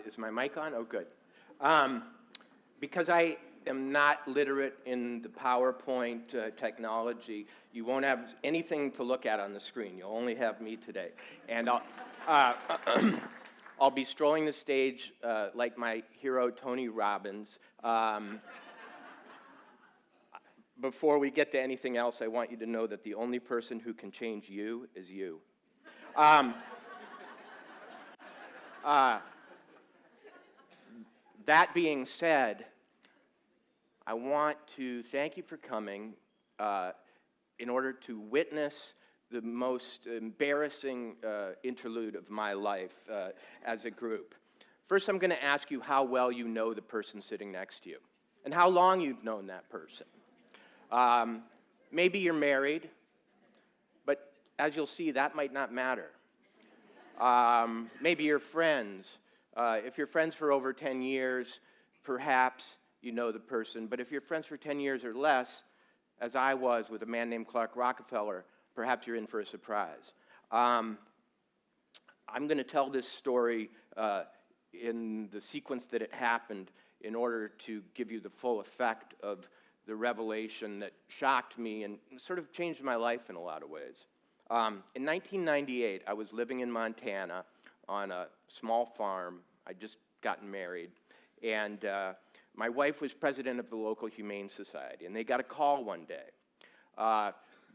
Is my mic on? Oh, good. Um, because I am not literate in the PowerPoint technology, you won't have anything to look at on the screen. You'll only have me today. And uh, I'll be strolling the stage like my hero, Tony Robbins. Before we get to anything else, I want you to know that the only person who can change you is you. That being said, I want to thank you for coming in order to witness the most embarrassing interlude of my life as a group. First, I'm going to ask you how well you know the person sitting next to you and how long you've known that person. Maybe you're married, but as you'll see, that might not matter. Maybe you're friends. If you're friends for over 10 years, perhaps you know the person. But if you're friends for 10 years or less, as I was with a man named Clark Rockefeller, perhaps you're in for a surprise. I'm going to tell this story in the sequence that it happened in order to give you the full effect of the revelation that shocked me and sort of changed my life in a lot of ways. In 1998, I was living in Montana on a small farm. I'd just gotten married, and my wife was president of the local Humane Society, and they got a call one day.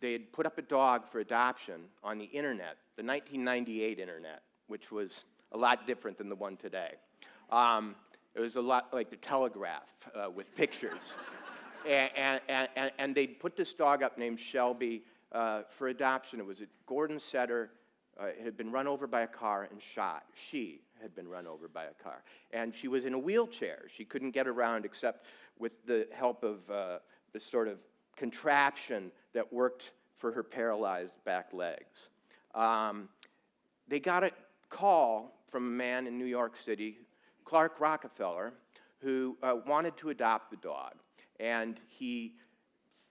They had put up a dog for adoption on the internet, the 1998 internet, which was a lot different than the one today. It was a lot like the Telegraph with pictures. And they'd put this dog up named Shelby for adoption. It was a Gordon setter. It had been run over by a car and shot. She had been run over by a car. And she was in a wheelchair. She couldn't get around except with the help of this sort of contraption that worked for her paralyzed back legs. They got a call from a man in New York City, Clark Rockefeller, who wanted to adopt the dog. And he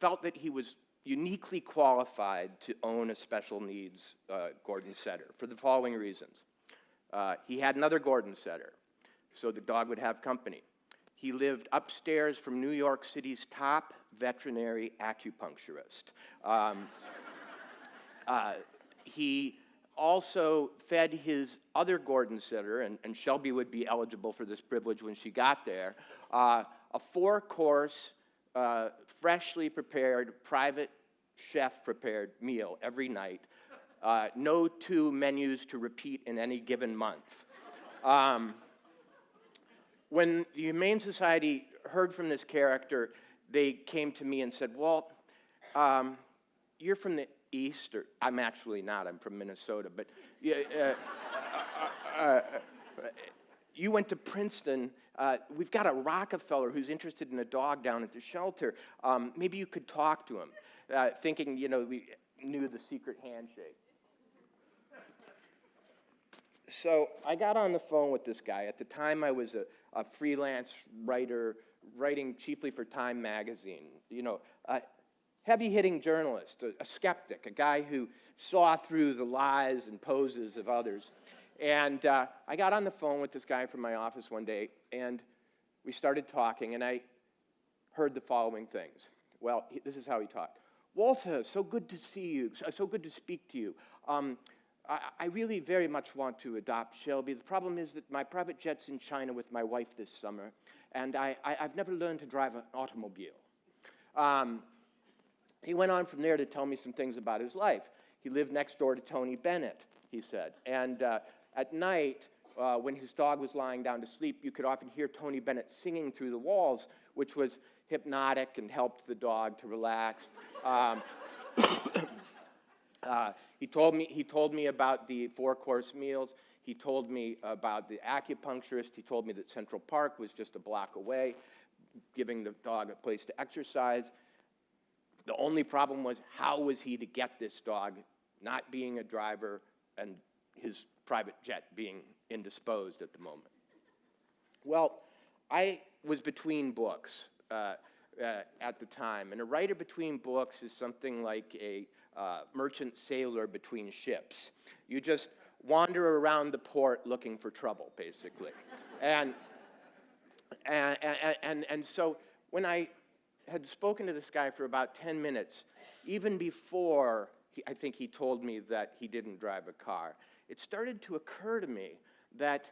felt that he was uniquely qualified to own a special needs Gordon setter for the following reasons. He had another Gordon setter, so the dog would have company. He lived upstairs from New York City's top veterinary acupuncturist. He also fed his other Gordon setter, and Shelby would be eligible for this privilege when she got there, a 4-course, freshly prepared, private chef-prepared meal every night. No 2 menus to repeat in any given month. When the Humane Society heard from this character, they came to me and said, Walt, you're from the East, or I'm actually not, I'm from Minnesota, but you went to Princeton. We've got a Rockefeller who's interested in a dog down at the shelter. Maybe you could talk to him, thinking, we knew the secret handshake. So I got on the phone with this guy. At the time, I was a freelance writer, writing chiefly for Time magazine. A heavy-hitting journalist, a skeptic, a guy who saw through the lies and poses of others. And I got on the phone with this guy from my office one day, and we started talking, and I heard the following things. Well, this is how he talked. Walter, so good to see you, so good to speak to you. I really very much want to adopt Shelby. The problem is that my private jet's in China with my wife this summer, and I've never learned to drive an automobile. He went on from there to tell me some things about his life. He lived next door to Tony Bennett, he said. And at night, when his dog was lying down to sleep, you could often hear Tony Bennett singing through the walls, which was hypnotic and helped the dog to relax. He told me about the 4-course meals. He told me about the acupuncturist. He told me that Central Park was just a block away, giving the dog a place to exercise. The only problem was, how was he to get this dog, not being a driver and his private jet being indisposed at the moment? Well, I was between books at the time, and a writer between books is something like a merchant sailor between ships. You just wander around the port looking for trouble, basically. And, and so when I had spoken to this guy for about 10 minutes, even before I think he told me that he didn't drive a car, it started to occur to me that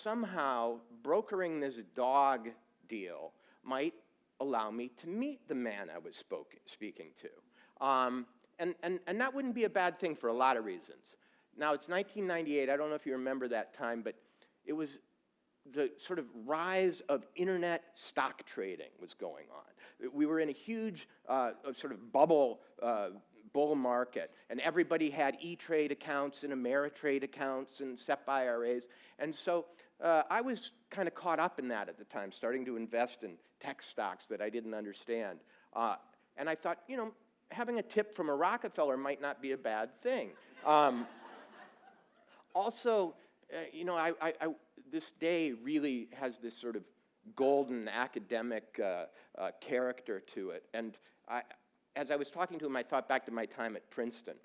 somehow brokering this dog deal might allow me to meet the man I was speaking to. And that wouldn't be a bad thing for a lot of reasons. Now, it's 1998. I don't know if you remember that time, but it was the sort of rise of internet stock trading was going on. We were in a huge sort of bull market, and everybody had E-Trade accounts and Ameritrade accounts and SEP IRAs. And so I was kind of caught up in that at the time, starting to invest in tech stocks that I didn't understand. And I thought, you know, having a tip from a Rockefeller might not be a bad thing. Also, you know, this day really has this sort of golden academic character to it. And as I was talking to him, I thought back to my time at Princeton,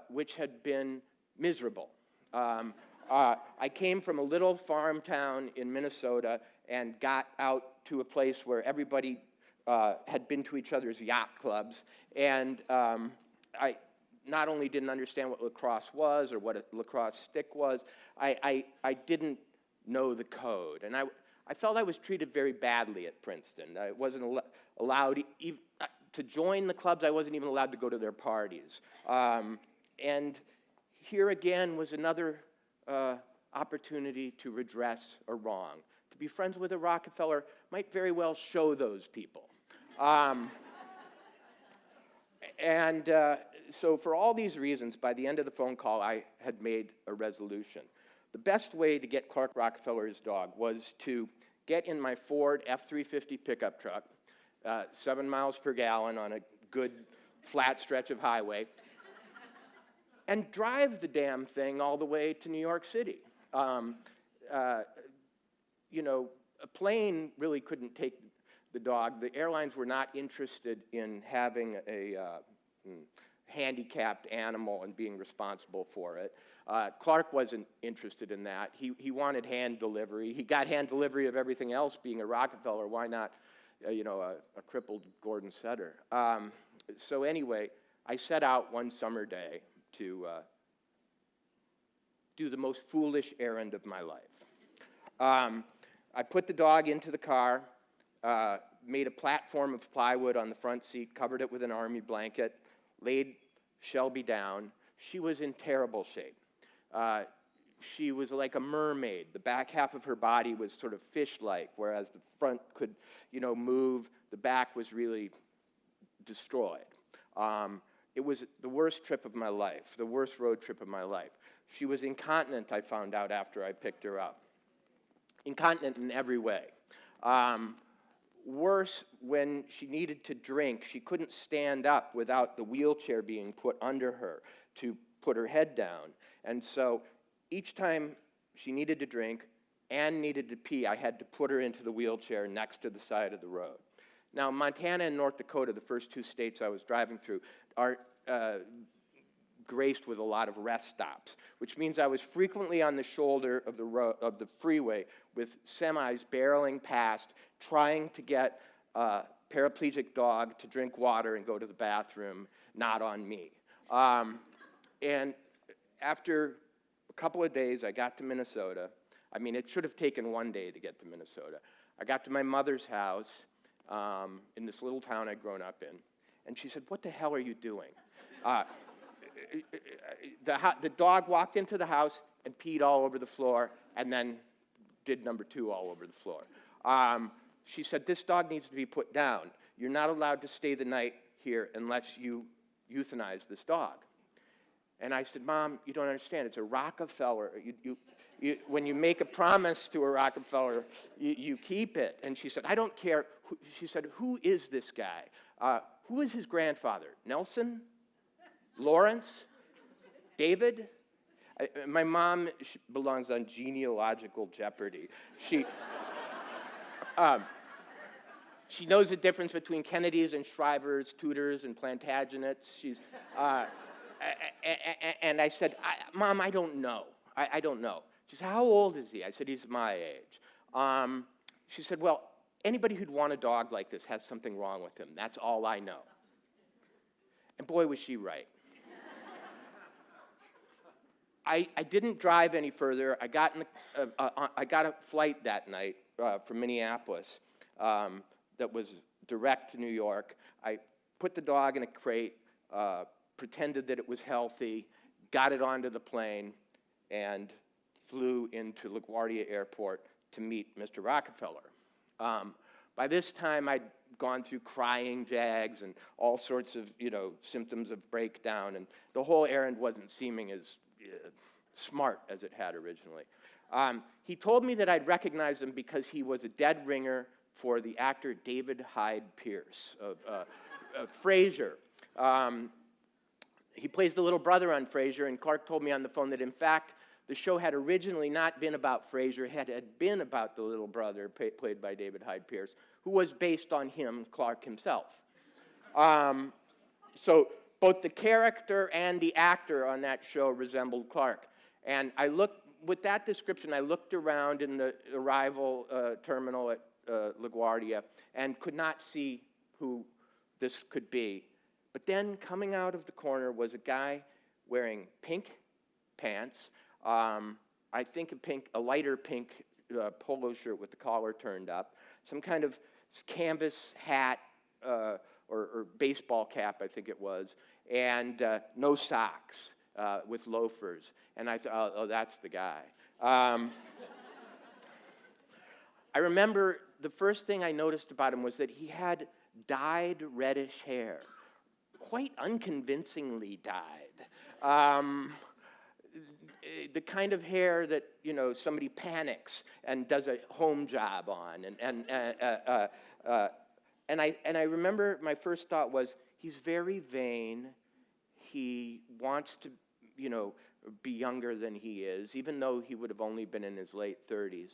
which had been miserable. I came from a little farm town in Minnesota and got out to a place where everybody had been to each other's yacht clubs. And I not only didn't understand what lacrosse was or what a lacrosse stick was, I didn't know the code. And I felt I was treated very badly at Princeton. I wasn't allowed to join the clubs. I wasn't even allowed to go to their parties. And here again was another opportunity to redress a wrong. To be friends with a Rockefeller might very well show those people. So for all these reasons, by the end of the phone call, I had made a resolution. The best way to get Clark Rockefeller's dog was to get in my Ford F-350 pickup truck, 7 miles per gallon on a good flat stretch of highway, and drive the damn thing all the way to New York City. You know, a plane really couldn't take the dog. The airlines were not interested in having a handicapped animal and being responsible for it. Clark wasn't interested in that. He wanted hand delivery. He got hand delivery of everything else. Being a Rockefeller, why not, you know, a crippled Gordon Setter? So anyway, I set out one summer day to do the most foolish errand of my life. I put the dog into the car, made a platform of plywood on the front seat, covered it with an army blanket, laid Shelby down. She was in terrible shape. She was like a mermaid. The back half of her body was sort of fish-like, whereas the front could, you know, move. The back was really destroyed. It was the worst trip of my life, the worst road trip of my life. She was incontinent, I found out after I picked her up. Incontinent in every way. Worse, when she needed to drink, she couldn't stand up without the wheelchair being put under her to put her head down. And so each time she needed to drink and needed to pee, I had to put her into the wheelchair next to the side of the road. Now, Montana and North Dakota, the first two states I was driving through, are graced with a lot of rest stops, which means I was frequently on the shoulder of the freeway with semis barreling past, trying to get a paraplegic dog to drink water and go to the bathroom, not on me. And after a couple of days, I got to Minnesota. I mean, it should have taken one day to get to Minnesota. I got to my mother's house in this little town I'd grown up in, and she said, "What the hell are you doing?" The dog walked into the house and peed all over the floor, and then did number two all over the floor. She said, "This dog needs to be put down. You're not allowed to stay the night here unless you euthanize this dog." And I said, "Mom, you don't understand. It's a Rockefeller. When you make a promise to a Rockefeller, you keep it." And she said, "I don't care." She said, "Who is this guy? Who is his grandfather? Nelson? Lawrence? David?" My mom belongs on genealogical jeopardy. She knows the difference between Kennedys and Shrivers, Tudors and Plantagenets. And I said, "Mom, I don't know. I don't know." She said, how old is he? I said, he's my age. She said, well, anybody who'd want a dog like this has something wrong with him. That's all I know. And boy, was she right. I didn't drive any further. I got a flight that night from Minneapolis that was direct to New York. I put the dog in a crate, pretended that it was healthy, got it onto the plane, and flew into LaGuardia Airport to meet Mr. Rockefeller. By this time, I'd gone through crying jags and all sorts of, symptoms of breakdown, and the whole errand wasn't seeming as smart as it had originally. He told me that I'd recognize him because he was a dead ringer for the actor David Hyde Pierce of Frasier. He plays the little brother on Frasier, and Clark told me on the phone that, in fact, the show had originally not been about Frasier, had been about the little brother played by David Hyde Pierce, who was based on him, Clark himself. So both the character and the actor on that show resembled Clark. And with that description, I looked around in the arrival terminal at LaGuardia and could not see who this could be. But then coming out of the corner was a guy wearing pink pants, I think a lighter pink polo shirt with the collar turned up, some kind of canvas hat or baseball cap, I think it was, and no socks with loafers. And I thought, oh, that's the guy. I remember the first thing I noticed about him was that he had dyed reddish hair, quite unconvincingly dyed. The kind of hair that, somebody panics and does a home job on. And I remember my first thought was, he's very vain. He wants to, be younger than he is, even though he would have only been in his late 30s.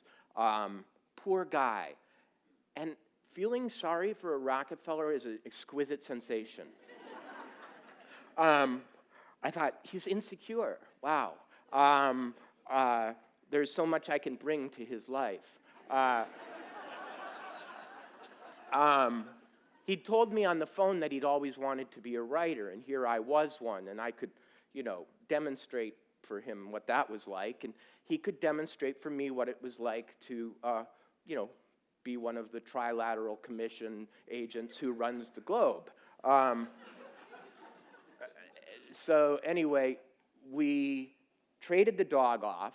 Poor guy. And feeling sorry for a Rockefeller is an exquisite sensation. I thought, he's insecure. Wow. There's so much I can bring to his life. He told me on the phone that he'd always wanted to be a writer, and here I was one, and I could, demonstrate for him what that was like, and he could demonstrate for me what it was like to, be one of the Trilateral Commission agents who runs the globe. So anyway, we traded the dog off.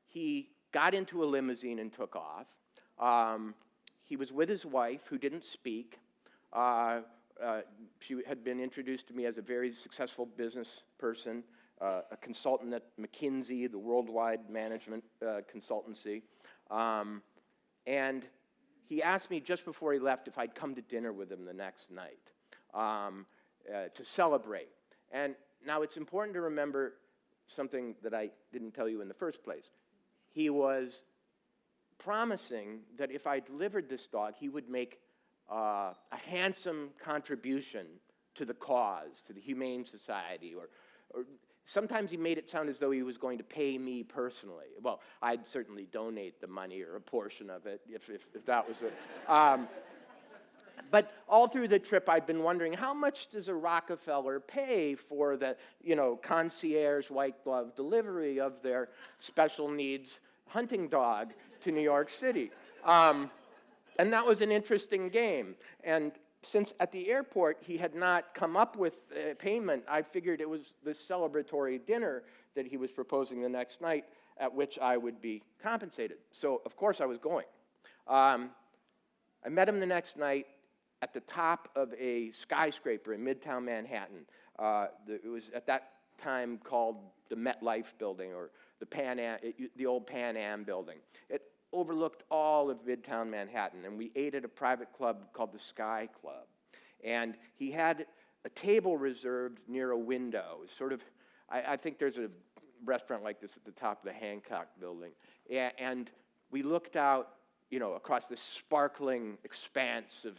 He got into a limousine and took off. He was with his wife, who didn't speak. She had been introduced to me as a very successful business person, a consultant at McKinsey, the worldwide management consultancy. And he asked me just before he left if I'd come to dinner with him the next night to celebrate. And now it's important to remember something that I didn't tell you in the first place. He was promising that if I delivered this dog, he would make a handsome contribution to the cause, to the Humane Society, or sometimes he made it sound as though he was going to pay me personally. Well, I'd certainly donate the money or a portion of it if that was it. But all through the trip, I'd been wondering, how much does a Rockefeller pay for the, concierge white glove delivery of their special needs hunting dog to New York City? And that was an interesting game. And since at the airport he had not come up with payment, I figured it was this celebratory dinner that he was proposing the next night at which I would be compensated. So, of course, I was going. I met him the next night at the top of a skyscraper in Midtown Manhattan. It was at that time called the MetLife building, or the old Pan Am building. It overlooked all of Midtown Manhattan, and we ate at a private club called the Sky Club. And he had a table reserved near a window, sort of, I think there's a restaurant like this at the top of the Hancock building. And we looked out, across this sparkling expanse of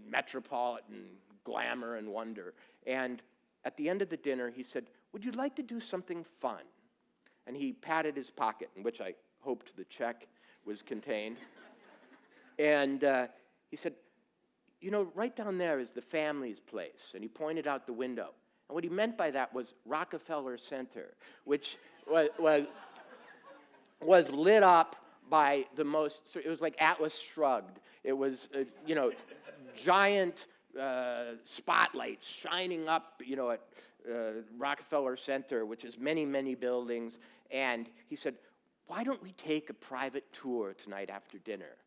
metropolitan glamour and wonder. And at the end of the dinner, he said, "Would you like to do something fun?" And he patted his pocket, in which I hoped the check was contained. And he said, you know, right down there is the family's place. And he pointed out the window. And what he meant by that was Rockefeller Center, which was lit up by the most, it was like Atlas Shrugged. It was, you know, giant spotlights shining up, you know, at Rockefeller Center, which is many, many buildings. And he said, why don't we take a private tour tonight after dinner?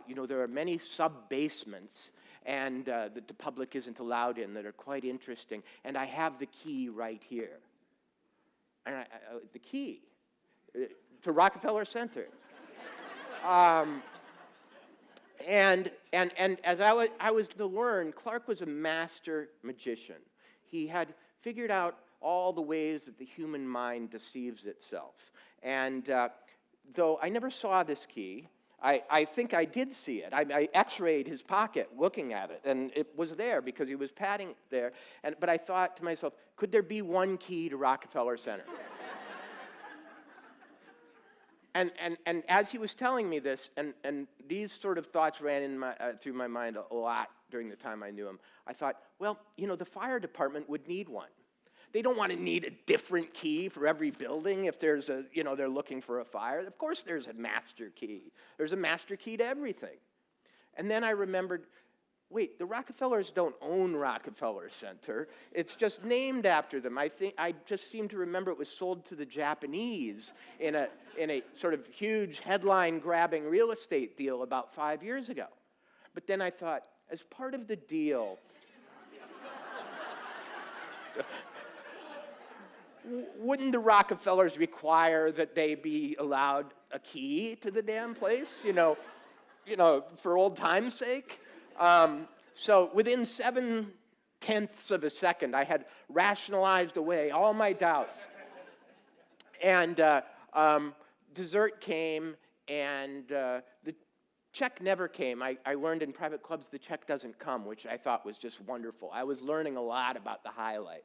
You know, there are many sub-basements and that the public isn't allowed in that are quite interesting. And I have the key right here. And the key to Rockefeller Center. And as I was to learn, Clark was a master magician. He had figured out all the ways that the human mind deceives itself. And though I never saw this key, I think I did see it. I x-rayed his pocket looking at it, and it was there because he was patting it there. But I thought to myself, could there be one key to Rockefeller Center? And as he was telling me this, and these sort of thoughts ran through my mind a lot during the time I knew him, I thought, well, you know, the fire department would need one. They don't want to need a different key for every building if there's a, you know, they're looking for a fire. Of course there's a master key. There's a master key to everything. And then I remembered, wait, the Rockefellers don't own Rockefeller Center. It's just named after them. I just seem to remember it was sold to the Japanese in a sort of huge headline-grabbing real estate deal about 5 years ago. But then I thought, as part of the deal, wouldn't the Rockefellers require that they be allowed a key to the damn place? You know, for old time's sake. So within 0.7 of a second, I had rationalized away all my doubts. And dessert came, and the check never came. I learned in private clubs the check doesn't come, which I thought was just wonderful. I was learning a lot about the high life.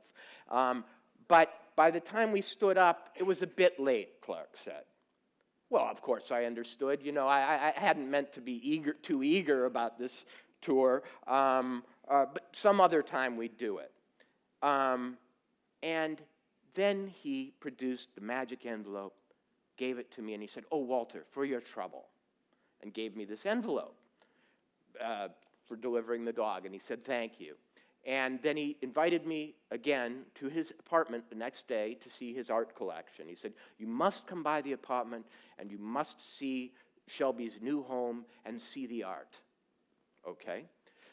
But by the time we stood up, it was a bit late, Clark said. Well, of course, I understood. You know, I hadn't meant to be too eager about this tour, but some other time we'd do it. And then he produced the magic envelope, gave it to me, and he said, oh, Walter, for your trouble, and gave me this envelope for delivering the dog. And he said, thank you. And then he invited me again to his apartment the next day to see his art collection. He said, you must come by the apartment and you must see Shelby's new home and see the art. Okay?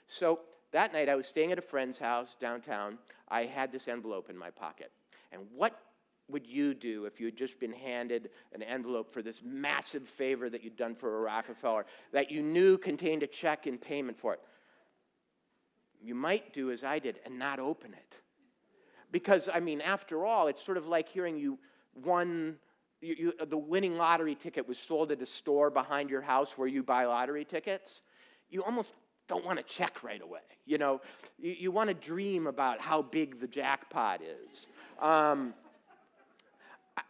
So that night I was staying at a friend's house downtown. I had this envelope in my pocket. And what would you do if you had just been handed an envelope for this massive favor that you'd done for a Rockefeller that you knew contained a check in payment for it? You might do as I did and not open it. Because, I mean, after all, it's sort of like hearing you won, the winning lottery ticket was sold at a store behind your house where you buy lottery tickets. You almost don't want to check right away. You know, you want to dream about how big the jackpot is. I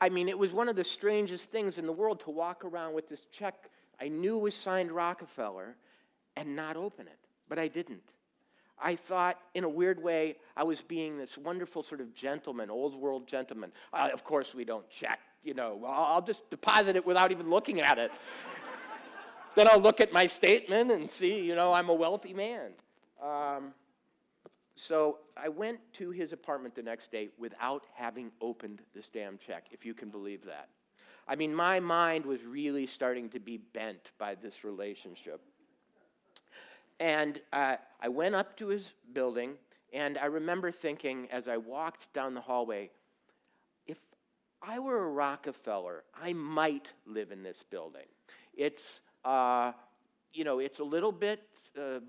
mean, it was one of the strangest things in the world to walk around with this check I knew was signed Rockefeller and not open it. But I didn't. I thought, in a weird way, I was being this wonderful sort of gentleman, old world gentleman. Of course we don't check, you know. I'll just deposit it without even looking at it. Then I'll look at my statement and see, you know, I'm a wealthy man. So I went to his apartment the next day without having opened this damn check, if you can believe that. I mean, my mind was really starting to be bent by this relationship. And I went up to his building, and I remember thinking as I walked down the hallway, if I were a Rockefeller, I might live in this building. It's, you know, it's a little bit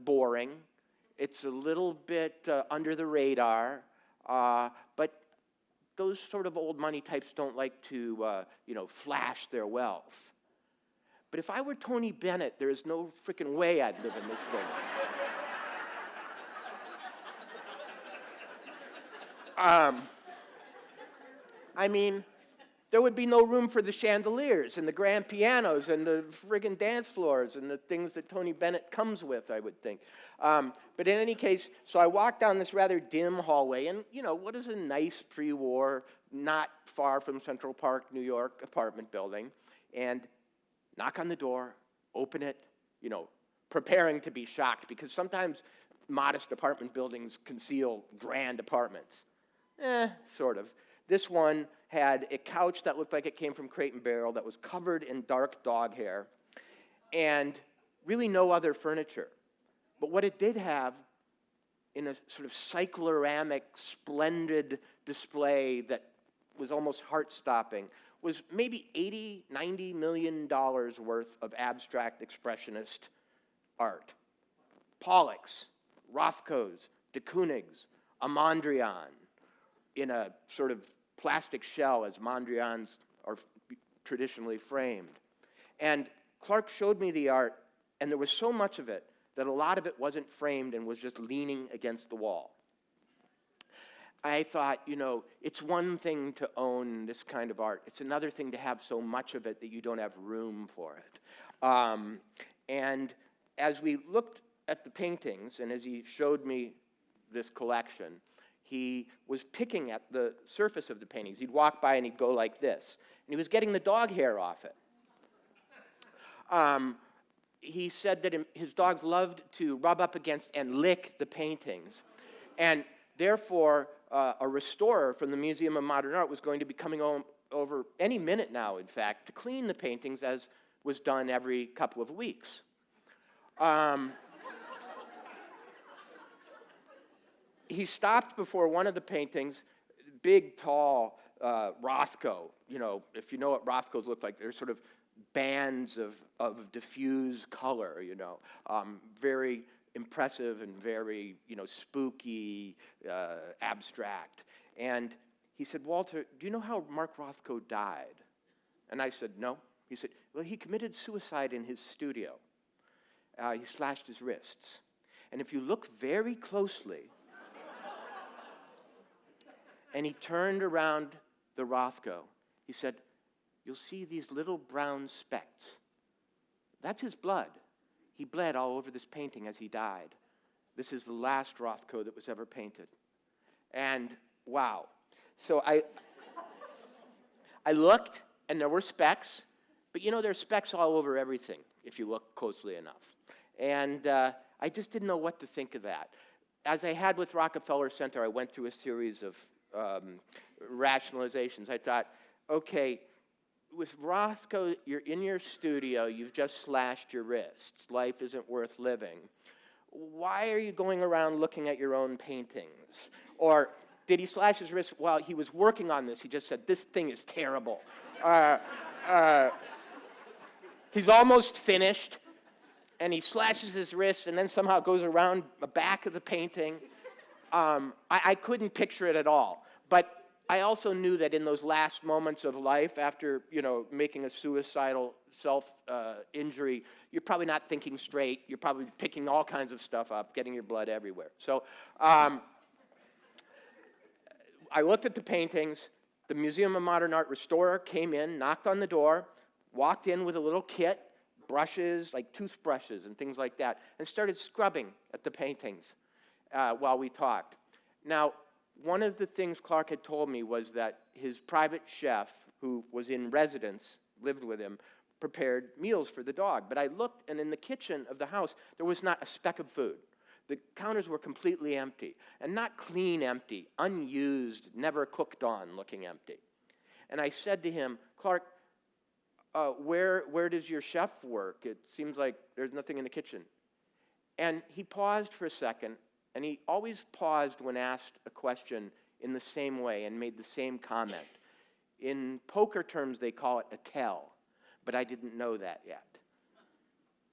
boring. It's a little bit under the radar, but those sort of old money types don't like to, you know, flash their wealth. But if I were Tony Bennett, there is no freaking way I'd live in this building. I mean, there would be no room for the chandeliers and the grand pianos and the friggin' dance floors and the things that Tony Bennett comes with, I would think. But in any case, so I walked down this rather dim hallway, and what is a nice pre-war, not far from Central Park, New York apartment building, and knock on the door, open it, preparing to be shocked, because sometimes modest apartment buildings conceal grand apartments. Sort of. This one had a couch that looked like it came from Crate and Barrel that was covered in dark dog hair, and really no other furniture. But what it did have, in a sort of cycloramic, splendid display that was almost heart-stopping, was maybe $80, $90 million worth of abstract expressionist art. Pollocks, Rothkos, de Koonigs, a Mondrian in a sort of plastic shell, as Mondrians are traditionally framed. And Clark showed me the art, and there was so much of it that a lot of it wasn't framed and was just leaning against the wall. I thought, it's one thing to own this kind of art. It's another thing to have so much of it that you don't have room for it. And as we looked at the paintings, and as he showed me this collection, he was picking at the surface of the paintings. He'd walk by and he'd go like this. And he was getting the dog hair off it. He said that his dogs loved to rub up against and lick the paintings. And therefore, a restorer from the Museum of Modern Art was going to be coming over any minute now, in fact, to clean the paintings, as was done every couple of weeks. He stopped before one of the paintings, big, tall Rothko. If you know what Rothkos look like, they're sort of bands of diffuse color, very impressive and very, spooky, abstract. And he said, "Walter, do you know how Mark Rothko died?" And I said, "No." He said, "Well, he committed suicide in his studio. He slashed his wrists. And if you look very closely," and he turned around the Rothko, he said, "You'll see these little brown specks. That's his blood. He bled all over this painting as he died. This is the last Rothko that was ever painted." And wow. So I looked, and there were specks, but there's specks all over everything if you look closely enough. And I just didn't know what to think of that. As I had with Rockefeller Center, I went through a series of rationalizations. I thought, okay, with Rothko, you're in your studio, you've just slashed your wrists. Life isn't worth living. Why are you going around looking at your own paintings? Or did he slash his wrist while he was working on this? He just said, "This thing is terrible." He's almost finished, and he slashes his wrists and then somehow goes around the back of the painting. I couldn't picture it at all. But I also knew that in those last moments of life, after making a suicidal self-injury, you're probably not thinking straight. You're probably picking all kinds of stuff up, getting your blood everywhere. So I looked at the paintings. The Museum of Modern Art restorer came in, knocked on the door, walked in with a little kit, brushes, like toothbrushes and things like that, and started scrubbing at the paintings while we talked. Now, one of the things Clark had told me was that his private chef, who was in residence, lived with him, prepared meals for the dog. But I looked, and in the kitchen of the house, there was not a speck of food. The counters were completely empty, and not clean empty, unused, never cooked on looking empty. And I said to him, "Clark, where does your chef work? It seems like there's nothing in the kitchen." And he paused for a second, and he always paused when asked a question in the same way and made the same comment. In poker terms, they call it a tell, but I didn't know that yet.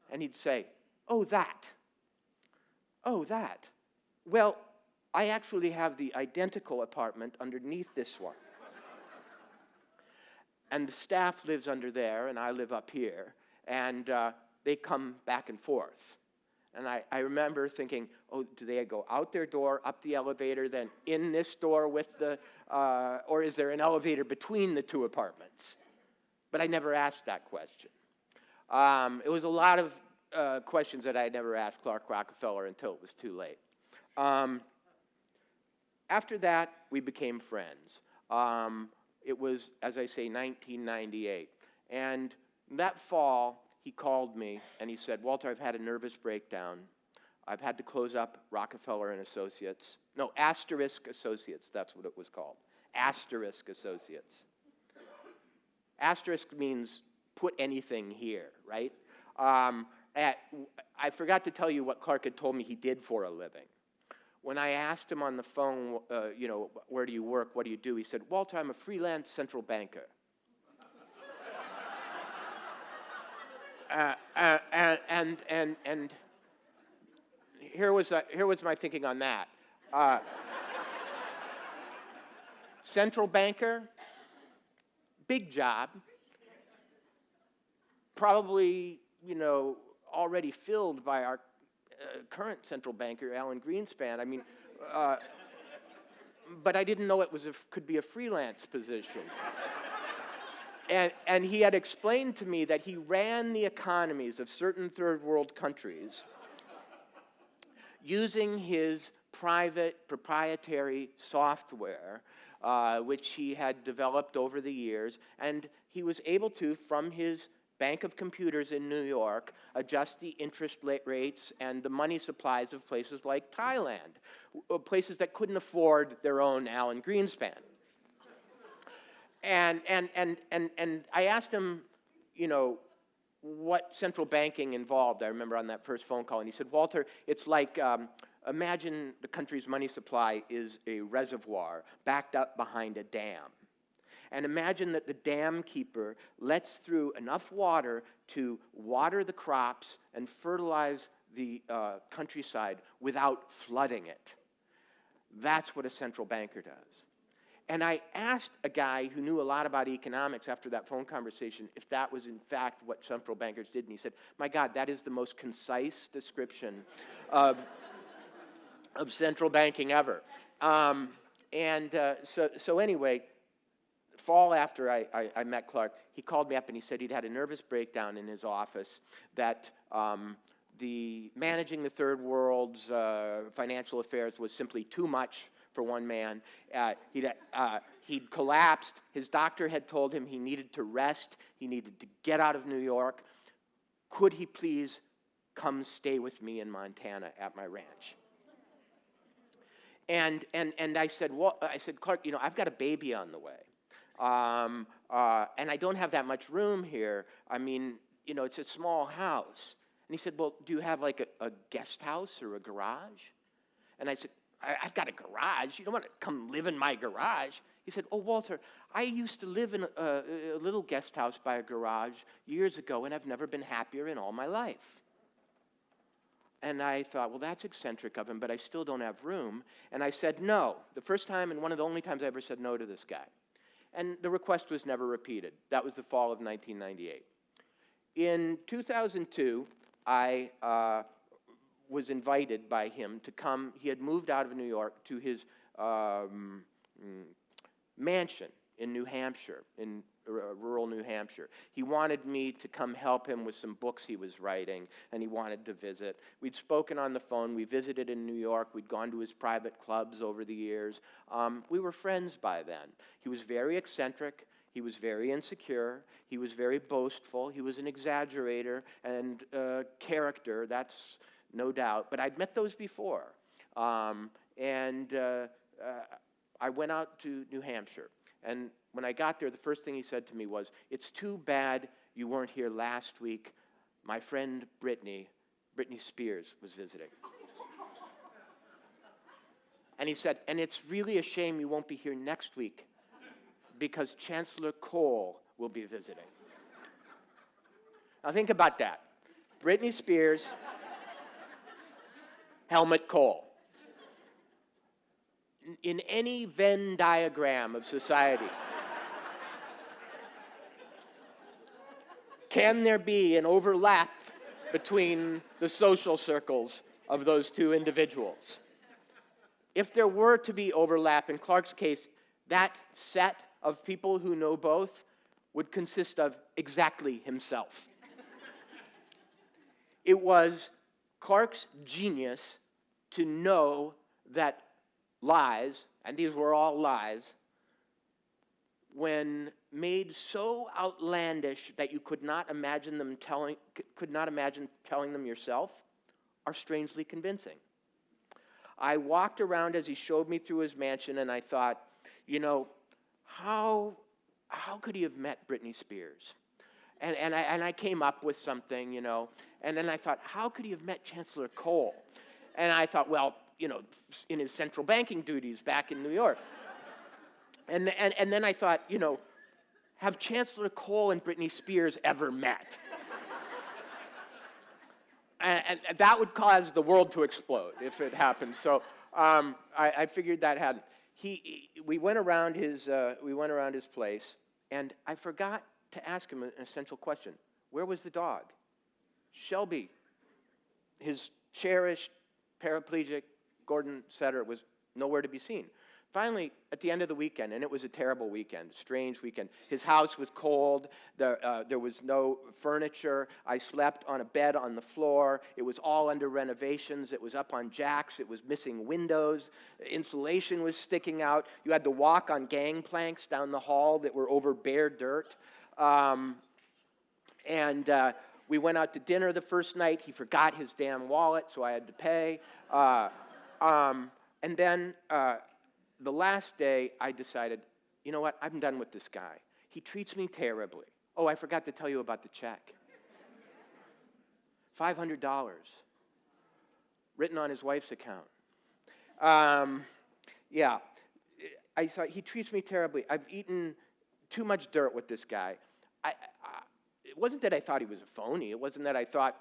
And he'd say, "Oh, that. Oh, that. Well, I actually have the identical apartment underneath this one. And the staff lives under there, and I live up here, and they come back and forth." And I remember thinking, oh, do they go out their door, up the elevator, then in this door with the, or is there an elevator between the two apartments? But I never asked that question. It was a lot of questions that I had never asked Clark Rockefeller until it was too late. After that, we became friends. It was, as I say, 1998. And that fall, he called me and he said, Walter, I've had a nervous breakdown. I've had to close up Rockefeller and Associates. No, Asterisk Associates, that's what it was called. Asterisk Associates. Asterisk means put anything here, right? I forgot to tell you what Clark had told me he did for a living. When I asked him on the phone, where do you work, what do you do? He said, Walter, I'm a freelance central banker. And here was my thinking on that. Central banker, big job, probably, already filled by our current central banker, Alan Greenspan. I mean, but I didn't know it could be a freelance position. And he had explained to me that he ran the economies of certain third world countries using his private proprietary software, which he had developed over the years, and he was able to, from his bank of computers in New York, adjust the interest rates and the money supplies of places like Thailand, places that couldn't afford their own Alan Greenspan. And I asked him, what central banking involved. I remember on that first phone call, and he said, Walter, it's like, imagine the country's money supply is a reservoir backed up behind a dam. And imagine that the dam keeper lets through enough water to water the crops and fertilize the countryside without flooding it. That's what a central banker does. And I asked a guy who knew a lot about economics after that phone conversation if that was in fact what central bankers did. And he said, my God, that is the most concise description of central banking ever. So anyway, fall after I met Clark, he called me up and he said he'd had a nervous breakdown in his office, that the managing the third world's financial affairs was simply too much for one man. He'd collapsed. His doctor had told him he needed to rest. He needed to get out of New York. Could he please come stay with me in Montana at my ranch? And I said, well, Clark, I've got a baby on the way. And I don't have that much room here. I mean, it's a small house. And he said, well, do you have like a guest house or a garage? And I said, I've got a garage. You don't want to come live in my garage. He said, oh, Walter, I used to live in a little guest house by a garage years ago, and I've never been happier in all my life. And I thought, well, that's eccentric of him, but I still don't have room. And I said no, the first time and one of the only times I ever said no to this guy. And the request was never repeated. That was the fall of 1998. In 2002, I was invited by him to come. He had moved out of New York to his mansion in New Hampshire, in rural New Hampshire. He wanted me to come help him with some books he was writing, and he wanted to visit. We'd spoken on the phone. We visited in New York. We'd gone to his private clubs over the years. We were friends by then. He was very eccentric. He was very insecure. He was very boastful. He was an exaggerator and character, that's no doubt. But I'd met those before. I went out to New Hampshire. And when I got there, the first thing he said to me was, it's too bad you weren't here last week. My friend Britney Spears, was visiting. And he said, and it's really a shame you won't be here next week because Chancellor Kohl will be visiting. Now think about that. Britney Spears, Helmut Kohl. In any Venn diagram of society, can there be an overlap between the social circles of those two individuals. If there were to be overlap, in Clark's case, that set of people who know both would consist of exactly himself. It was Clark's genius to know that lies, and these were all lies, when made so outlandish that you could not imagine telling them yourself, are strangely convincing. I walked around as he showed me through his mansion, and I thought, how could he have met Britney Spears? And I came up with something, and then I thought, how could he have met Chancellor Cole? And I thought, well, in his central banking duties back in New York. And then I thought, have Chancellor Cole and Britney Spears ever met? and that would cause the world to explode if it happened. So I figured that hadn't. We went around his place, and I forgot to ask him an essential question. Where was the dog? Shelby, his cherished paraplegic Gordon setter, was nowhere to be seen. Finally, at the end of the weekend, and it was a terrible weekend, strange weekend, his house was cold, there was no furniture, I slept on a bed on the floor, it was all under renovations, it was up on jacks, it was missing windows, insulation was sticking out, you had to walk on gangplanks down the hall that were over bare dirt, we went out to dinner the first night, he forgot his damn wallet, so I had to pay, and then the last day, I decided, you know what, I'm done with this guy. He treats me terribly. Oh, I forgot to tell you about the check. $500, written on his wife's account. Yeah, I thought, he treats me terribly. I've eaten too much dirt with this guy. It wasn't that I thought he was a phony. It wasn't that I thought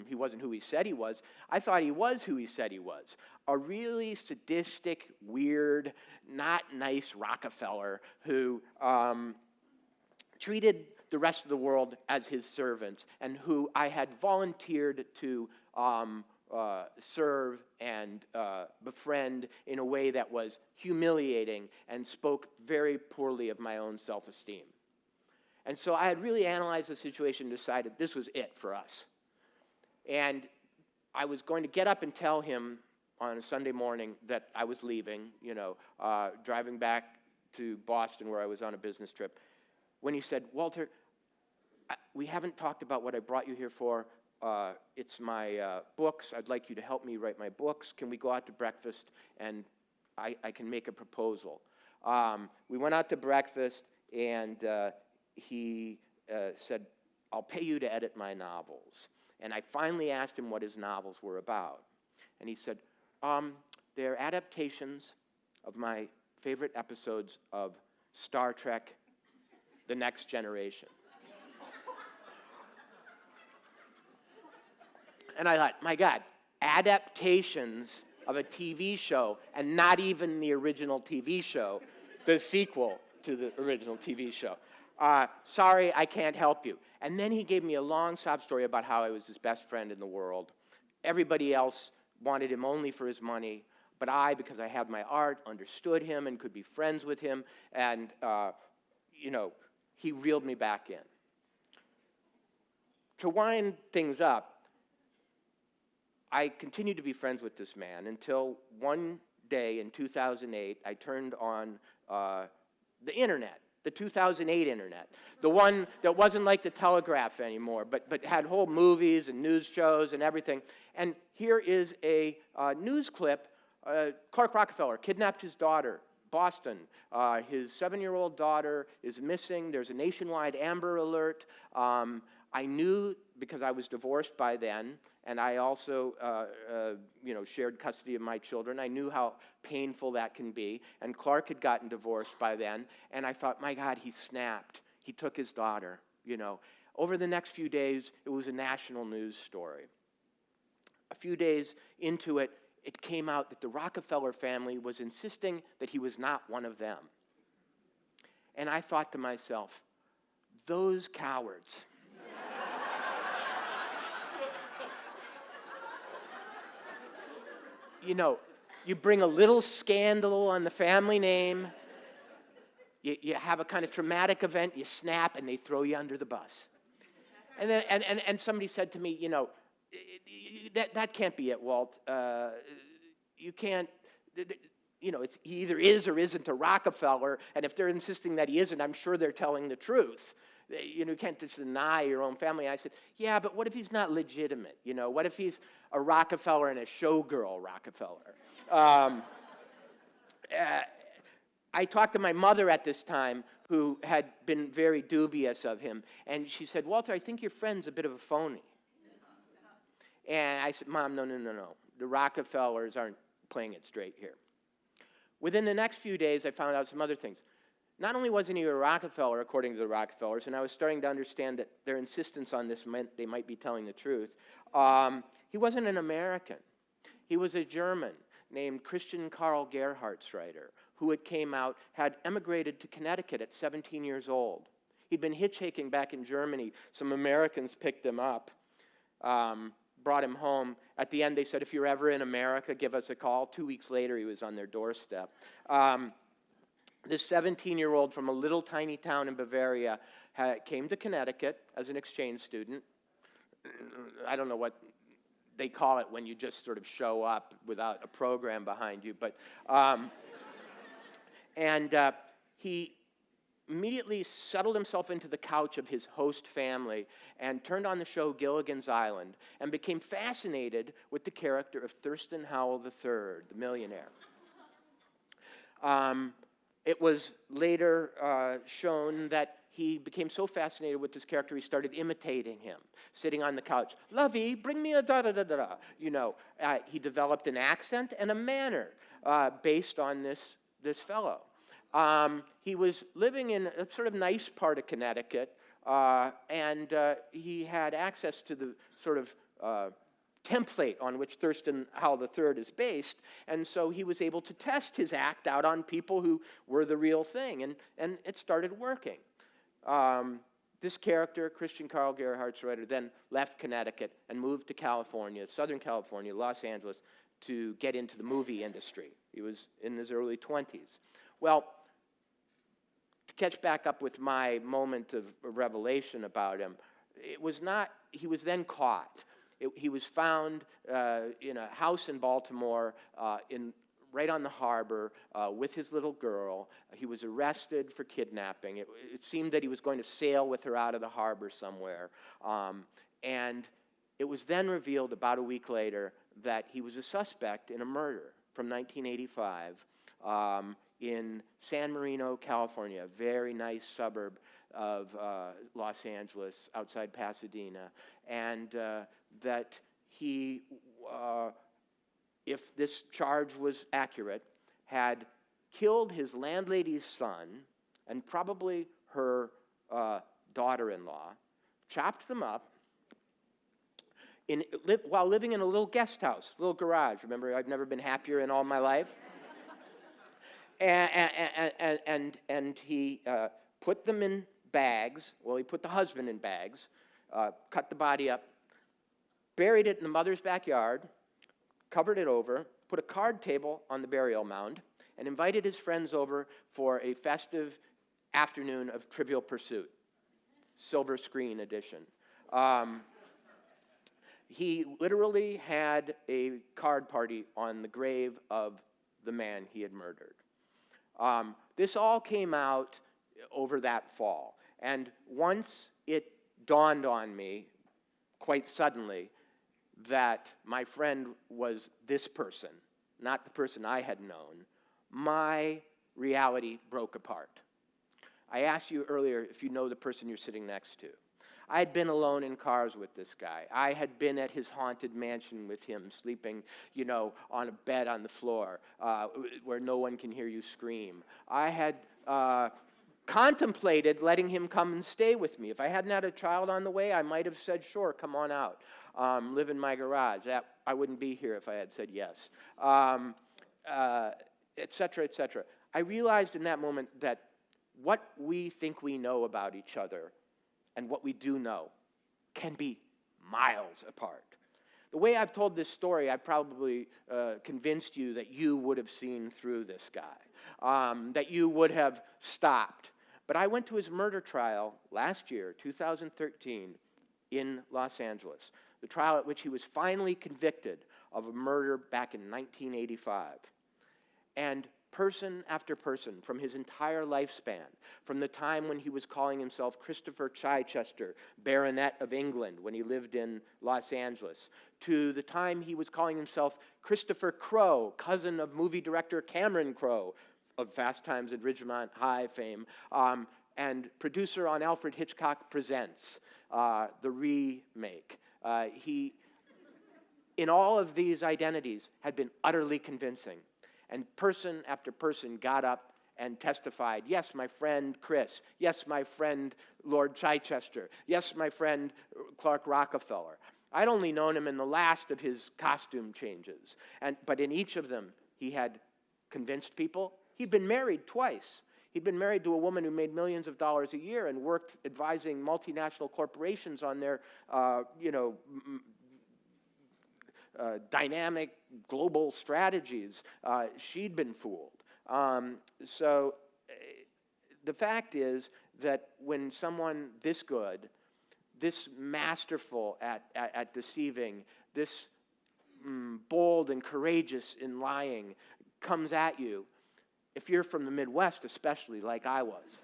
he wasn't who he said he was. I thought he was who he said he was. A really sadistic, weird, not nice Rockefeller who treated the rest of the world as his servants and who I had volunteered to serve and befriend in a way that was humiliating and spoke very poorly of my own self-esteem. And so I had really analyzed the situation and decided this was it for us. And I was going to get up and tell him on a Sunday morning that I was leaving, driving back to Boston where I was on a business trip, when he said, Walter, we haven't talked about what I brought you here for. It's my books. I'd like you to help me write my books. Can we go out to breakfast and I can make a proposal? We went out to breakfast and he said, I'll pay you to edit my novels. And I finally asked him what his novels were about. And he said, they're adaptations of my favorite episodes of Star Trek, The Next Generation. And I thought, my God, adaptations of a TV show, and not even the original TV show, the sequel to the original TV show. Sorry, I can't help you. And then he gave me a long sob story about how I was his best friend in the world. Everybody else wanted him only for his money, but I, because I had my art, understood him and could be friends with him, and, he reeled me back in. To wind things up, I continued to be friends with this man until one day in 2008, I turned on the internet. The 2008 internet, the one that wasn't like the Telegraph anymore, but had whole movies and news shows and everything. And here is a news clip. Clark Rockefeller kidnapped his daughter, Boston. His 7-year-old daughter is missing. There's a nationwide Amber Alert. I knew, because I was divorced by then, and I also, shared custody of my children. I knew how painful that can be. And Clark had gotten divorced by then. And I thought, my God, he snapped. He took his daughter, Over the next few days, it was a national news story. A few days into it, it came out that the Rockefeller family was insisting that he was not one of them. And I thought to myself, those cowards. you know, you bring a little scandal on the family name, you have a kind of traumatic event, you snap, and they throw you under the bus. And then, and somebody said to me, you know, that can't be it, Walt. You can't, you know, he either is or isn't a Rockefeller, and if they're insisting that he isn't, I'm sure they're telling the truth. You know, you can't just deny your own family. I said, yeah, but what if he's not legitimate? You know, what if he's a Rockefeller and a showgirl Rockefeller? I talked to my mother at this time, who had been very dubious of him, and she said, Walter, I think your friend's a bit of a phony. And I said, Mom, no. The Rockefellers aren't playing it straight here. Within the next few days, I found out some other things. Not only wasn't he a Rockefeller, according to the Rockefellers, and I was starting to understand that their insistence on this meant they might be telling the truth, he wasn't an American. He was a German named Christian Gerhartsreiter, who had emigrated to Connecticut at 17 years old. He'd been hitchhiking back in Germany. Some Americans picked him up, brought him home. At the end, they said, if you're ever in America, give us a call. 2 weeks later, he was on their doorstep. This 17-year-old from a little tiny town in Bavaria came to Connecticut as an exchange student. I don't know what they call it when you just sort of show up without a program behind you, but he immediately settled himself into the couch of his host family and turned on the show Gilligan's Island and became fascinated with the character of Thurston Howell III, the millionaire. It was later shown that he became so fascinated with this character, he started imitating him, sitting on the couch. Lovey, bring me a da-da-da-da-da. You know, he developed an accent and a manner based on this fellow. He was living in a sort of nice part of Connecticut, and he had access to the sort of template on which Thurston Howell III is based, and so he was able to test his act out on people who were the real thing, and it started working. This character, Christian Gerhartsreiter, then left Connecticut and moved to California, Southern California, Los Angeles, to get into the movie industry. He was in his early 20s. Well, to catch back up with my moment of revelation about him, he was then caught. He was found in a house in Baltimore, right on the harbor, with his little girl. He was arrested for kidnapping. It seemed that he was going to sail with her out of the harbor somewhere. And it was then revealed about a week later that he was a suspect in a murder from 1985 in San Marino, California, a very nice suburb of Los Angeles, outside Pasadena. And that he, if this charge was accurate, had killed his landlady's son and probably her daughter-in-law, chopped them up, while living in a little guest house, little garage. Remember, I've never been happier in all my life. And he put them in bags. Well, he put the husband in bags, cut the body up, buried it in the mother's backyard, covered it over, put a card table on the burial mound, and invited his friends over for a festive afternoon of Trivial Pursuit, silver screen edition. He literally had a card party on the grave of the man he had murdered. This all came out over that fall. And once it dawned on me, quite suddenly, that my friend was this person, not the person I had known, my reality broke apart. I asked you earlier if you know the person you're sitting next to. I had been alone in cars with this guy. I had been at his haunted mansion with him, sleeping, you know, on a bed on the floor where no one can hear you scream. I had contemplated letting him come and stay with me. If I hadn't had a child on the way, I might have said, sure, come on out. Live in my garage. I wouldn't be here if I had said yes, et cetera, et cetera. I realized in that moment that what we think we know about each other and what we do know can be miles apart. The way I've told this story, I probably convinced you that you would have seen through this guy, that you would have stopped. But I went to his murder trial last year, 2013, in Los Angeles, the trial at which he was finally convicted of a murder back in 1985. And person after person from his entire lifespan, from the time when he was calling himself Christopher Chichester, Baronet of England, when he lived in Los Angeles, to the time he was calling himself Christopher Crowe, cousin of movie director Cameron Crowe, of Fast Times at Ridgemont High fame, and producer on Alfred Hitchcock Presents, the remake. He, in all of these identities, had been utterly convincing. And person after person got up and testified, yes, my friend Chris, yes, my friend Lord Chichester, yes, my friend Clark Rockefeller. I'd only known him in the last of his costume changes, but in each of them, he had convinced people. He'd been married twice. He'd been married to a woman who made millions of dollars a year and worked advising multinational corporations on their, dynamic global strategies. She'd been fooled. So the fact is that when someone this good, this masterful at deceiving, this bold and courageous in lying comes at you, if you're from the Midwest especially, like I was.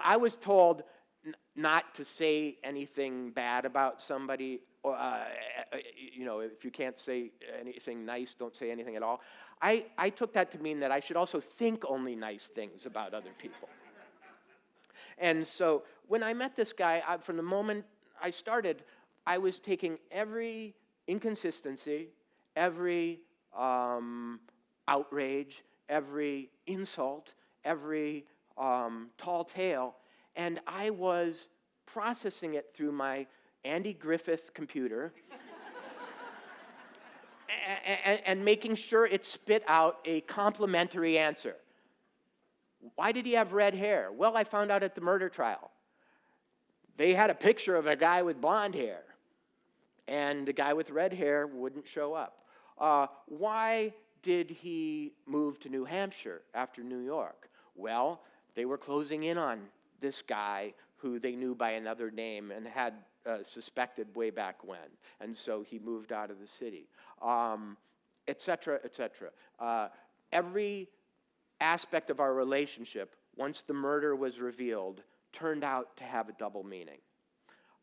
I was told not to say anything bad about somebody, or, if you can't say anything nice, don't say anything at all. I took that to mean that I should also think only nice things about other people. And so when I met this guy, from the moment I started, I was taking every inconsistency, every outrage, every insult, every tall tale, and I was processing it through my Andy Griffith computer and making sure it spit out a complimentary answer. Why did he have red hair? Well, I found out at the murder trial. They had a picture of a guy with blonde hair, and the guy with red hair wouldn't show up. Why did he move to New Hampshire after New York? Well, they were closing in on this guy who they knew by another name and had suspected way back when. And so he moved out of the city, et cetera, et cetera. Every aspect of our relationship, once the murder was revealed, turned out to have a double meaning.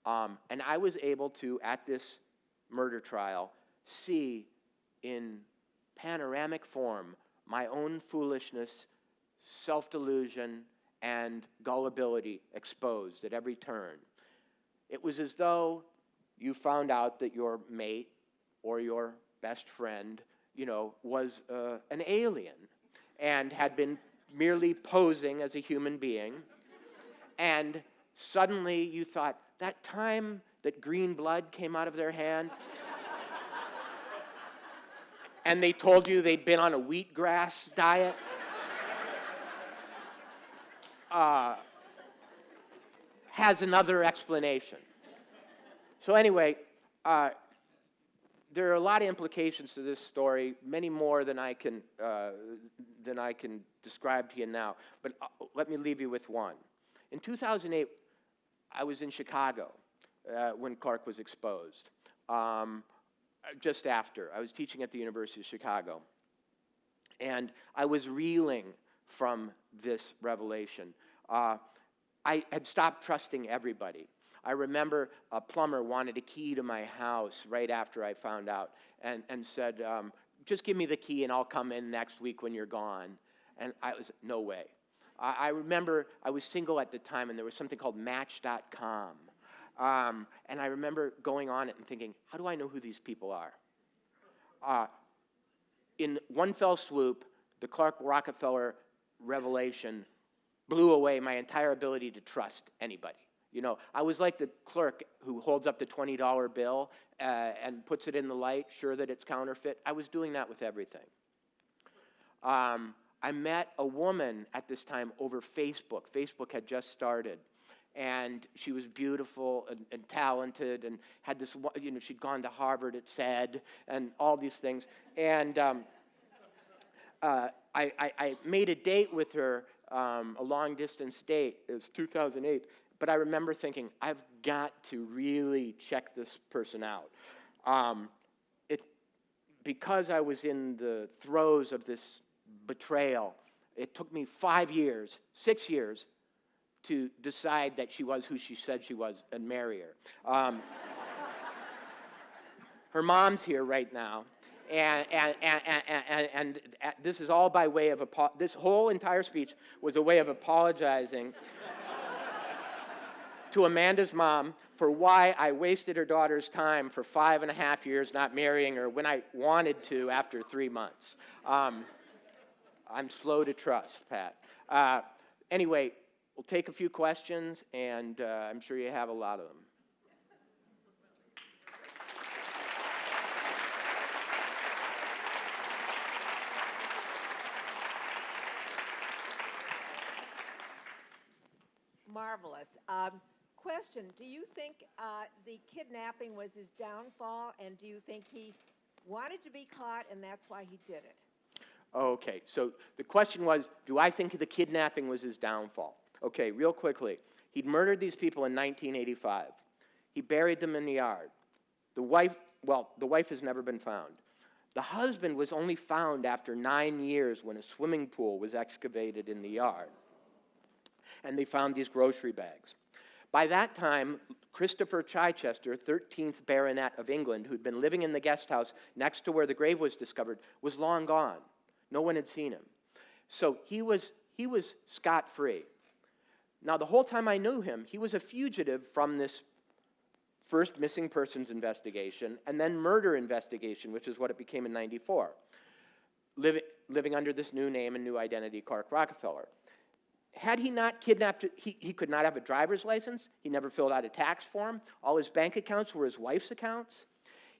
And I was able to, at this murder trial, see in panoramic form my own foolishness, self-delusion, and gullibility exposed at every turn. It was as though you found out that your mate or your best friend, was an alien and had been merely posing as a human being. And suddenly you thought, that time that green blood came out of their hand and they told you they'd been on a wheatgrass diet, has another explanation. So anyway, there are a lot of implications to this story, many more than I can describe to you now. But let me leave you with one. In 2008, I was in Chicago when Clark was exposed. Just after, I was teaching at the University of Chicago, and I was reeling from this revelation. I had stopped trusting everybody. I remember a plumber wanted a key to my house right after I found out and said, just give me the key and I'll come in next week when you're gone. And I was, no way. I remember I was single at the time and there was something called Match.com. And I remember going on it and thinking, how do I know who these people are? In one fell swoop, the Clark Rockefeller revelation blew away my entire ability to trust anybody. I was like the clerk who holds up the $20 bill and puts it in the light, sure that it's counterfeit. I was doing that with everything. I met a woman at this time over Facebook. Facebook had just started. and she was beautiful and talented, and had this, she'd gone to Harvard, it said, and all these things. And I made a date with her, a long-distance date. It was 2008. But I remember thinking, I've got to really check this person out. Because I was in the throes of this betrayal, it took me 5 years, 6 years, to decide that she was who she said she was and marry her. Her mom's here right now. And this is all by way of, this whole entire speech was a way of apologizing to Amanda's mom for why I wasted her daughter's time for 5.5 years not marrying her when I wanted to after 3 months. I'm slow to trust, Pat. Anyway, we'll take a few questions, and I'm sure you have a lot of them. Marvelous. Question, do you think the kidnapping was his downfall, and do you think he wanted to be caught and that's why he did it? Okay, so the question was, do I think the kidnapping was his downfall? Okay, real quickly. He'd murdered these people in 1985. He buried them in the yard. The wife has never been found. The husband was only found after 9 years when a swimming pool was excavated in the yard. And they found these grocery bags. By that time, Christopher Chichester, 13th Baronet of England, who'd been living in the guest house next to where the grave was discovered, was long gone. No one had seen him. So he was scot-free. Now, the whole time I knew him, he was a fugitive from this first missing persons investigation and then murder investigation, which is what it became in '94, living under this new name and new identity, Clark Rockefeller. Had he not kidnapped, he could not have a driver's license. He never filled out a tax form. All his bank accounts were his wife's accounts.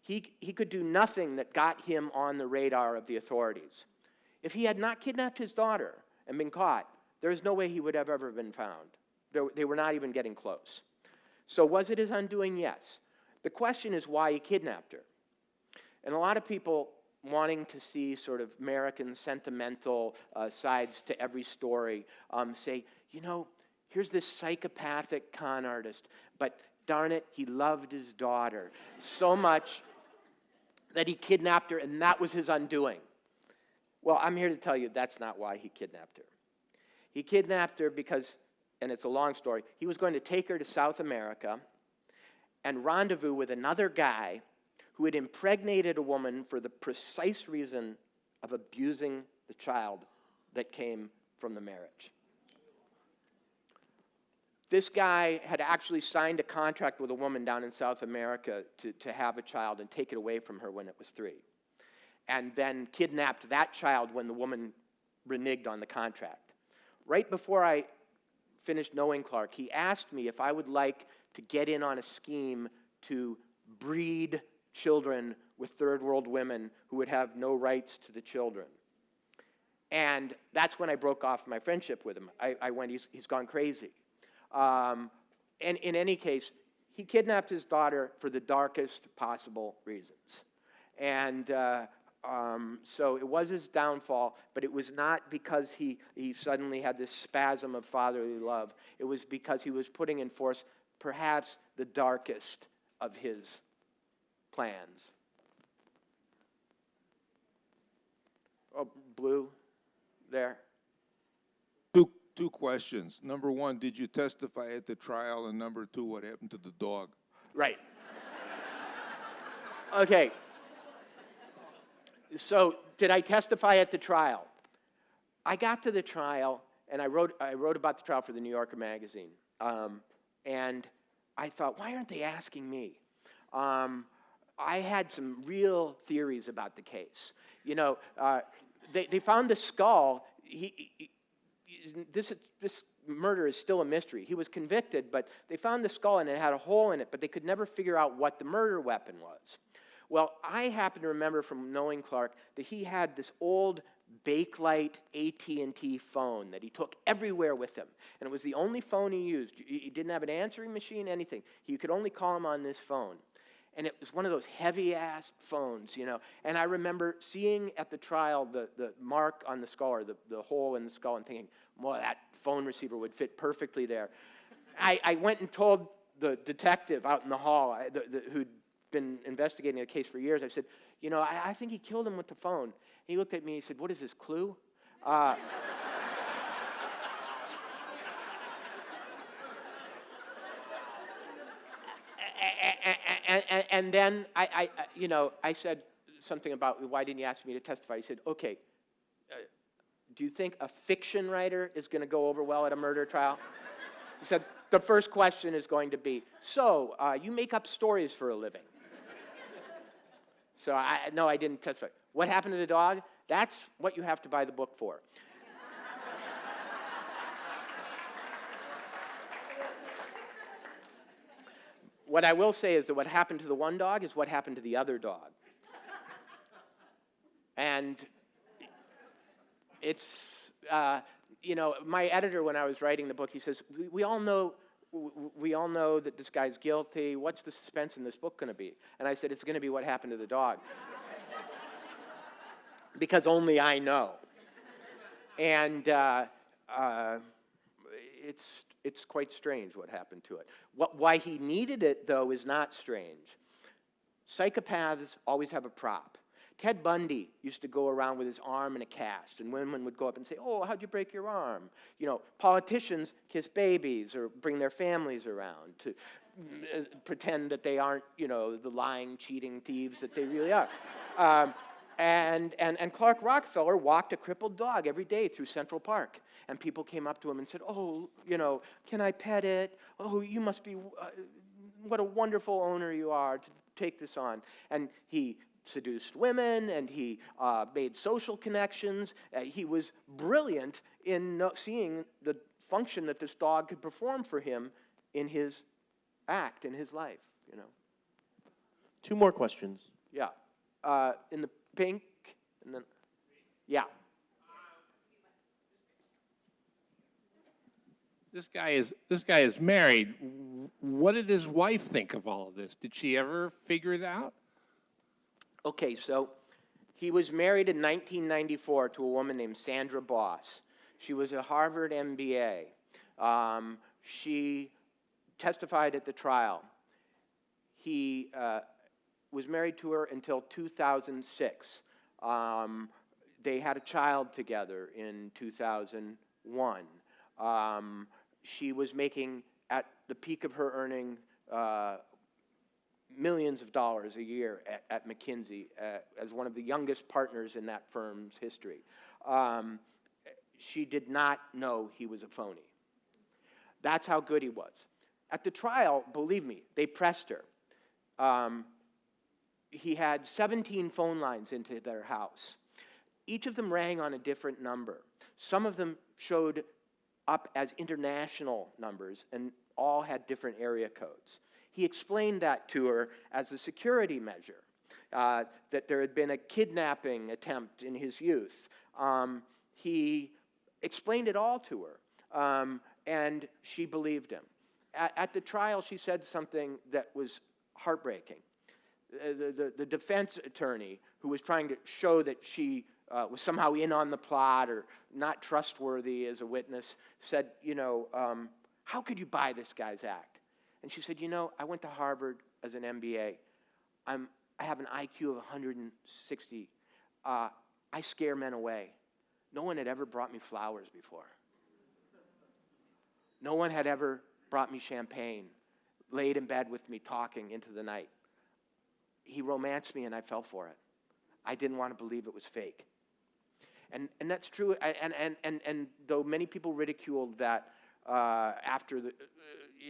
He could do nothing that got him on the radar of the authorities. If he had not kidnapped his daughter and been caught, there is no way he would have ever been found. They were not even getting close. So was it his undoing? Yes. The question is why he kidnapped her. And a lot of people wanting to see sort of American sentimental sides to every story, say, here's this psychopathic con artist, but darn it, he loved his daughter so much that he kidnapped her, and that was his undoing. Well, I'm here to tell you that's not why he kidnapped her. He kidnapped her because, and it's a long story, he was going to take her to South America and rendezvous with another guy who had impregnated a woman for the precise reason of abusing the child that came from the marriage. This guy had actually signed a contract with a woman down in South America to have a child and take it away from her when it was 3. And then kidnapped that child when the woman reneged on the contract. Right before I finished knowing Clark, he asked me if I would like to get in on a scheme to breed children with third world women who would have no rights to the children. And that's when I broke off my friendship with him. I went, he's gone crazy. And in any case, he kidnapped his daughter for the darkest possible reasons. And so it was his downfall, but it was not because he suddenly had this spasm of fatherly love. It was because he was putting in force perhaps the darkest of his plans. Oh, blue, there. Two questions. Number one, did you testify at the trial? And number two, what happened to the dog? Right. Okay. So, did I testify at the trial? I got to the trial, and I wrote about the trial for the New Yorker magazine. And I thought, why aren't they asking me? I had some real theories about the case. They found the skull. This murder is still a mystery. He was convicted, but they found the skull and it had a hole in it, but they could never figure out what the murder weapon was. Well, I happen to remember from knowing Clark that he had this old bakelite AT&T phone that he took everywhere with him. And it was the only phone he used. He didn't have an answering machine, anything. He could only call him on this phone. And it was one of those heavy-ass phones, you know. And I remember seeing at the trial the mark on the skull, or the hole in the skull, and thinking, well, that phone receiver would fit perfectly there. I went and told the detective out in the hall who'd been investigating the case for years. I said, you know, I think he killed him with the phone. He looked at me and he said, what is this, Clue? And then you know, I said something about, why didn't you ask me to testify? He said, okay, do you think a fiction writer is going to go over well at a murder trial? He said, the first question is going to be, so you make up stories for a living. So no, I didn't testify. What happened to the dog? That's what you have to buy the book for. What I will say is that what happened to the one dog is what happened to the other dog. And it's, you know, my editor, when I was writing the book, he says, we all know that this guy's guilty. What's the suspense in this book going to be? And I said, it's going to be what happened to the dog. Because only I know. And it's quite strange what happened to it. Why he needed it, though, is not strange. Psychopaths always have a prop. Ted Bundy used to go around with his arm in a cast, and women would go up and say, oh, how'd you break your arm? You know, politicians kiss babies or bring their families around to pretend that they aren't, you know, the lying, cheating thieves that they really are. And Clark Rockefeller walked a crippled dog every day through Central Park. And people came up to him and said, oh, you know, can I pet it? Oh, you must be, what a wonderful owner you are to take this on. And he seduced women, and he made social connections. He was brilliant in seeing the function that this dog could perform for him in his act, in his life, you know. 2 more questions. Yeah. In the pink, and then, yeah. This guy is married. What did his wife think of all of this? Did she ever figure it out? Okay, so he was married in 1994 to a woman named Sandra Boss. She was a Harvard MBA. She testified at the trial. He was married to her until 2006. They had a child together in 2001. She was making, at the peak of her earning, millions of dollars a year at McKinsey as one of the youngest partners in that firm's history. She did not know he was a phony. That's how good he was. At the trial, believe me, they pressed her. He had 17 phone lines into their house. Each of them rang on a different number. Some of them showed up as international numbers and all had different area codes. He explained that to her as a security measure, that there had been a kidnapping attempt in his youth. He explained it all to her, and she believed him. At the trial, she said something that was heartbreaking. The defense attorney, who was trying to show that she was somehow in on the plot or not trustworthy as a witness, said, you know, how could you buy this guy's act? And she said, you know, I went to Harvard as an MBA. I have an IQ of 160. I scare men away. No one had ever brought me flowers before. No one had ever brought me champagne, laid in bed with me talking into the night. He romanced me and I fell for it. I didn't want to believe it was fake. And that's true. And though many people ridiculed that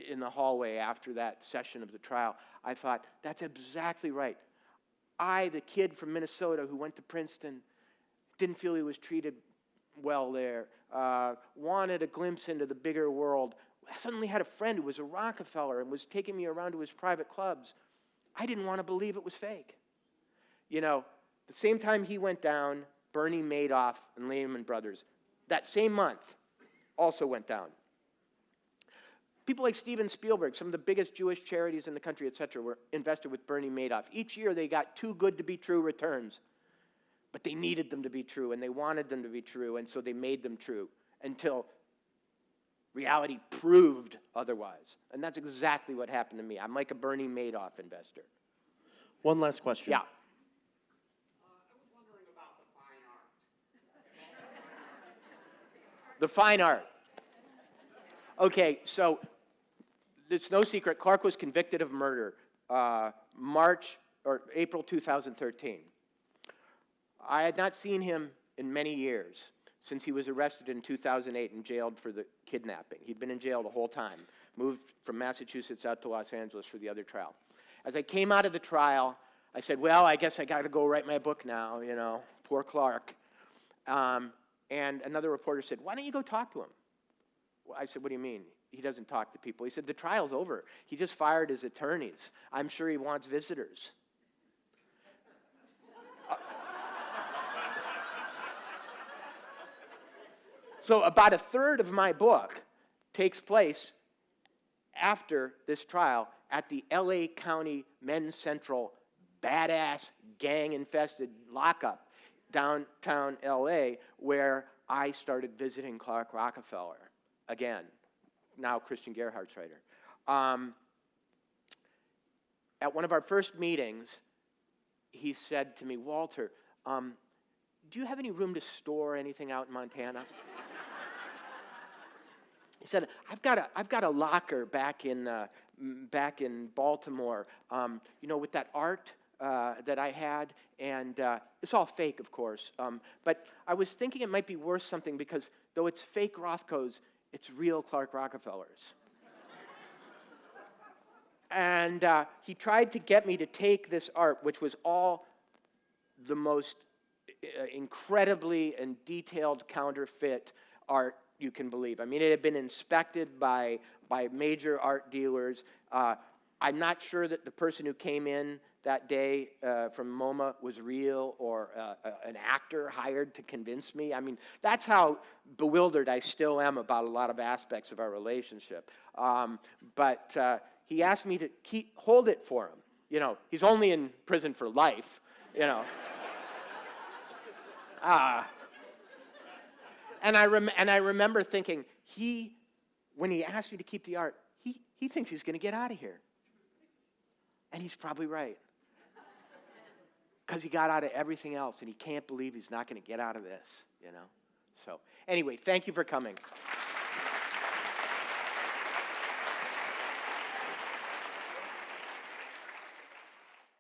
in the hallway after that session of the trial, I thought, that's exactly right. I, the kid from Minnesota who went to Princeton, didn't feel he was treated well there, wanted a glimpse into the bigger world, I suddenly had a friend who was a Rockefeller and was taking me around to his private clubs. I didn't want to believe it was fake. You know, the same time he went down, Bernie Madoff and Lehman Brothers, that same month, also went down. People like Steven Spielberg, some of the biggest Jewish charities in the country, et cetera, were invested with Bernie Madoff. Each year they got too good to be true returns, but they needed them to be true, and they wanted them to be true, and so they made them true until reality proved otherwise. And that's exactly what happened to me. I'm like a Bernie Madoff investor. One last question. Yeah. The fine art. Okay, so it's no secret, Clark was convicted of murder April 2013. I had not seen him in many years since he was arrested in 2008 and jailed for the kidnapping. He'd been in jail the whole time, moved from Massachusetts out to Los Angeles for the other trial. As I came out of the trial, I said, well, I guess I got to go write my book now, you know, poor Clark. And another reporter said, why don't you go talk to him? Well, I said, what do you mean? He doesn't talk to people. He said, the trial's over. He just fired his attorneys. I'm sure he wants visitors. So about a third of my book takes place after this trial at the LA County Men's Central badass gang-infested lockup downtown LA, where I started visiting Clark Rockefeller again, now Christian Gerhartsreiter. At one of our first meetings, he said to me, Walter, do you have any room to store anything out in Montana? He said, I've got a locker back in Baltimore, you know, with that art that I had, and it's all fake, of course. But I was thinking it might be worth something because though it's fake Rothkos, it's real Clark Rockefellers. And he tried to get me to take this art, which was all the most incredibly and detailed counterfeit art you can believe. I mean, it had been inspected by major art dealers. I'm not sure that the person who came in that day from MoMA was real or an actor hired to convince me. I mean, that's how bewildered I still am about a lot of aspects of our relationship. But he asked me to hold it for him. You know, he's only in prison for life, you know. And I remember thinking, when he asked me to keep the art, he thinks he's going to get out of here. And he's probably right. Because he got out of everything else, and he can't believe he's not going to get out of this, you know. So anyway, thank you for coming.